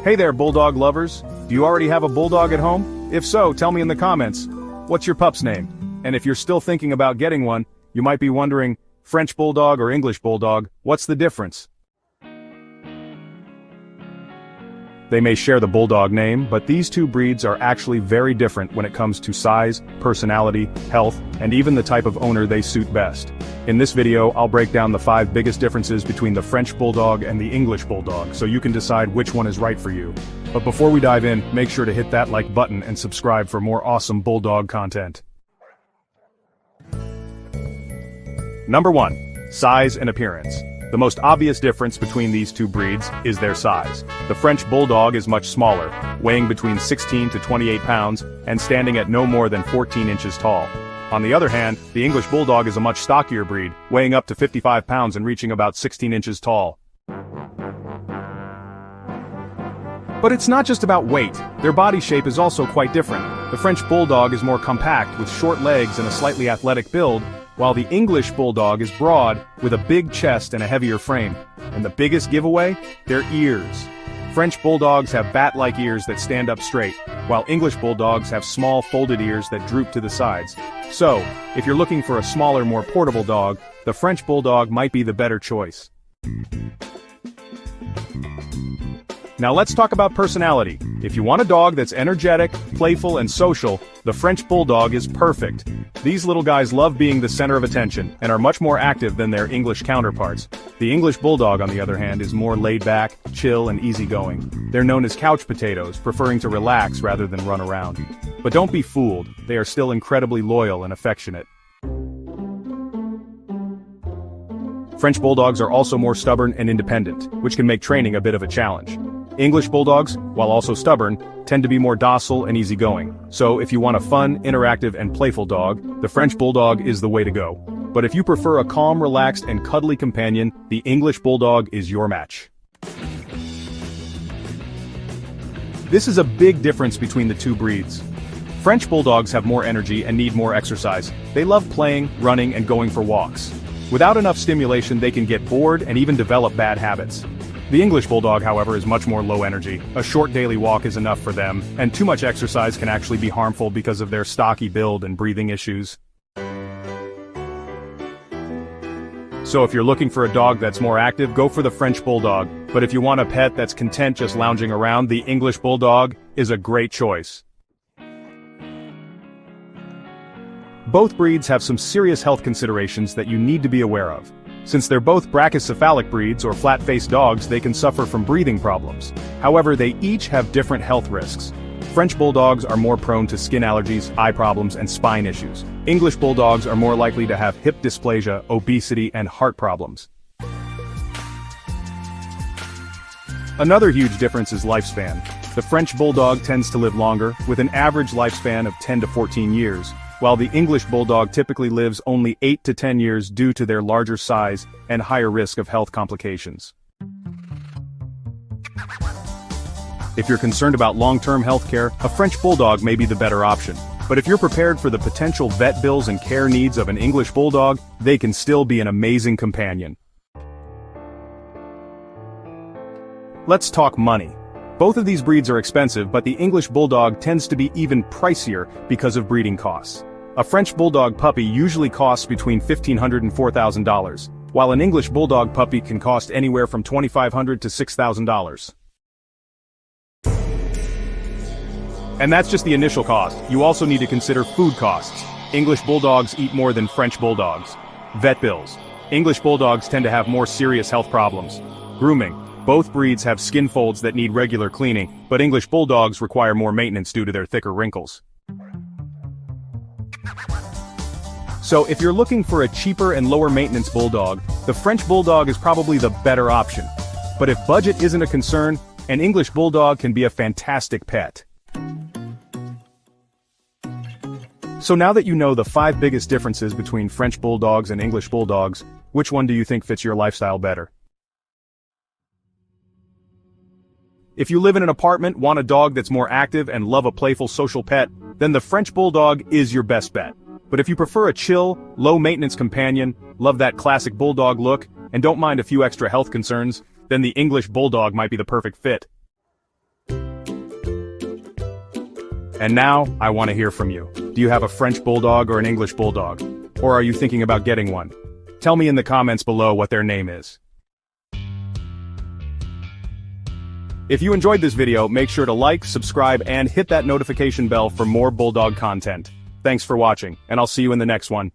Hey there, Bulldog lovers. Do you already have a Bulldog at home? If so, tell me in the comments. What's your pup's name? And if you're still thinking about getting one, you might be wondering, French Bulldog or English Bulldog, what's the difference? They may share the Bulldog name, but these two breeds are actually very different when it comes to size, personality, health, and even the type of owner they suit best. In this video, I'll break down the 5 biggest differences between the French Bulldog and the English Bulldog, so you can decide which one is right for you. But before we dive in, make sure to hit that like button and subscribe for more awesome Bulldog content. Number 1. Size and appearance. The most obvious difference between these two breeds is their size. The French Bulldog is much smaller, weighing between 16 to 28 pounds, and standing at no more than 14 inches tall. On the other hand, the English Bulldog is a much stockier breed, weighing up to 55 pounds and reaching about 16 inches tall. But it's not just about weight, their body shape is also quite different. The French Bulldog is more compact with short legs and a slightly athletic build, while the English Bulldog is broad, with a big chest and a heavier frame. And the biggest giveaway? Their ears. French Bulldogs have bat-like ears that stand up straight, while English Bulldogs have small folded ears that droop to the sides. So, if you're looking for a smaller, more portable dog, the French Bulldog might be the better choice. Now let's talk about personality. If you want a dog that's energetic, playful, and social, the French Bulldog is perfect. These little guys love being the center of attention, and are much more active than their English counterparts. The English Bulldog, on the other hand, is more laid back, chill, and easygoing. They're known as couch potatoes, preferring to relax rather than run around. But don't be fooled, they are still incredibly loyal and affectionate. French Bulldogs are also more stubborn and independent, which can make training a bit of a challenge. English Bulldogs, while also stubborn, tend to be more docile and easygoing. So if you want a fun, interactive, and playful dog, the French Bulldog is the way to go. But if you prefer a calm, relaxed, and cuddly companion, the English Bulldog is your match. This is a big difference between the two breeds. French Bulldogs have more energy and need more exercise. They love playing, running, and going for walks. Without enough stimulation, they can get bored and even develop bad habits. The English Bulldog, however, is much more low energy. A short daily walk is enough for them, and too much exercise can actually be harmful because of their stocky build and breathing issues. So if you're looking for a dog that's more active, go for the French Bulldog. But if you want a pet that's content just lounging around, the English Bulldog is a great choice. Both breeds have some serious health considerations that you need to be aware of. Since they're both brachycephalic breeds or flat-faced dogs, they can suffer from breathing problems. However, they each have different health risks. French Bulldogs are more prone to skin allergies, eye problems, and spine issues. English Bulldogs are more likely to have hip dysplasia, obesity, and heart problems. Another huge difference is lifespan. The French Bulldog tends to live longer, with an average lifespan of 10 to 14 years. While the English Bulldog typically lives only 8 to 10 years due to their larger size and higher risk of health complications. If you're concerned about long-term health care, a French Bulldog may be the better option. But if you're prepared for the potential vet bills and care needs of an English Bulldog, they can still be an amazing companion. Let's talk money. Both of these breeds are expensive, but the English Bulldog tends to be even pricier because of breeding costs. A French Bulldog puppy usually costs between $1,500 and $4,000, while an English Bulldog puppy can cost anywhere from $2,500 to $6,000. And that's just the initial cost. You also need to consider food costs. English Bulldogs eat more than French Bulldogs. Vet bills. English Bulldogs tend to have more serious health problems. Grooming. Both breeds have skin folds that need regular cleaning, but English Bulldogs require more maintenance due to their thicker wrinkles. So if you're looking for a cheaper and lower maintenance Bulldog, the French Bulldog is probably the better option. But if budget isn't a concern, an English Bulldog can be a fantastic pet. So now that you know the 5 biggest differences between French Bulldogs and English Bulldogs, which one do you think fits your lifestyle better? If you live in an apartment, want a dog that's more active, and love a playful social pet, then the French Bulldog is your best bet. But if you prefer a chill, low-maintenance companion, love that classic Bulldog look, and don't mind a few extra health concerns, then the English Bulldog might be the perfect fit. And now, I want to hear from you. Do you have a French Bulldog or an English Bulldog? Or are you thinking about getting one? Tell me in the comments below what their name is. If you enjoyed this video, make sure to like, subscribe, and hit that notification bell for more Bulldog content. Thanks for watching, and I'll see you in the next one.